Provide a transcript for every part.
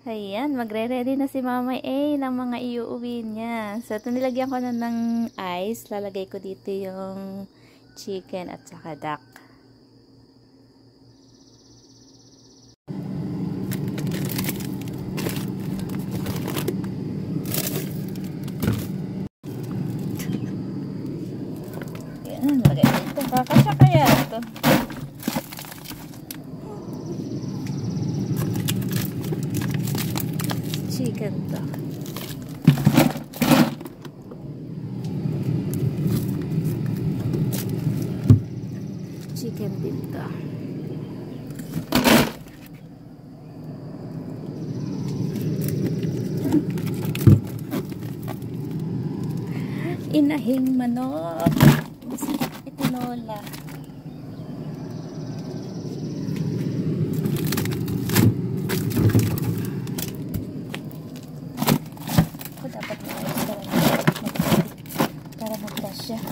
Ayan, magre-ready na si Mama A ng mga iuuwi niya. So, ito nilagyan ko na ng ice. Lalagay ko dito yung chicken at saka duck. Ayan, lagay dito. Kakasya kaya ito. Chicken to. Chicken din to. Inahing manok. Itinola. Dapat para magkasya.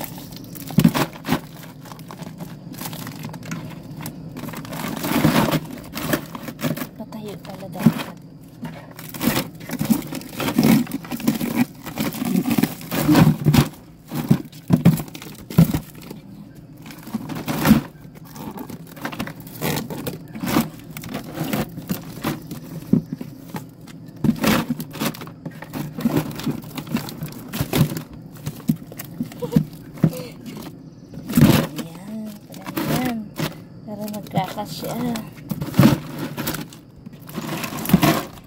Patayo pala dapat. Para magkakasya.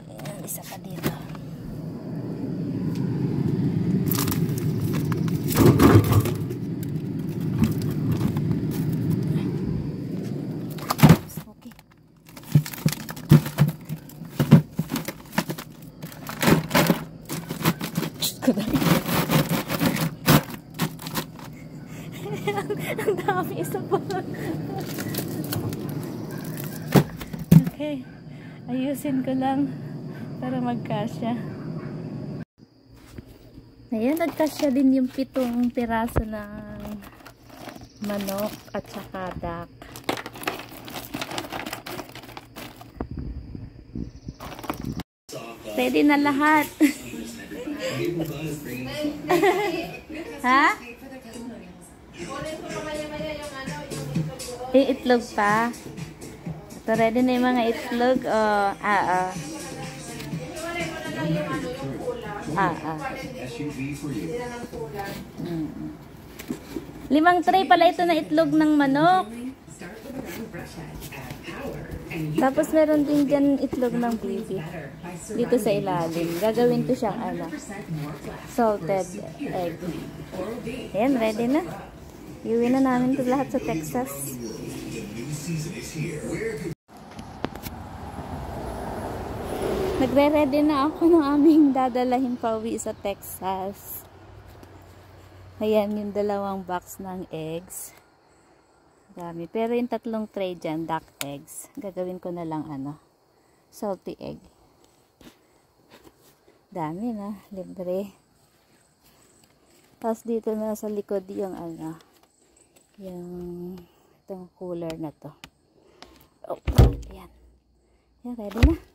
Ayan, isa pa dito. Okay. Ang dami, isa pa. Okay, ayusin ko lang para magkasya. Ayan, nagkasya din yung 7 piraso ng manok at saka duck. Ready na lahat. Ha? Itlog pa. So, ready na yung mga itlog. Limang tray pala ito na itlog ng manok. Tapos meron din dyan itlog ng baby. Dito sa ilalim. Gagawin ko siyang salted egg. Ayan, ready na. Iuwi na namin ito lahat sa Texas. Nagre-ready na ako ng aming dadalahin pauwi sa Texas. Ayan yung 2 box ng eggs. Dami. Pero yung 3 tray dyan, duck eggs. Gagawin ko na lang salty egg. Dami na. Libre. Tapos dito na sa likod yung yung itong cooler na to. Oh, ayan. Ayan, ready na.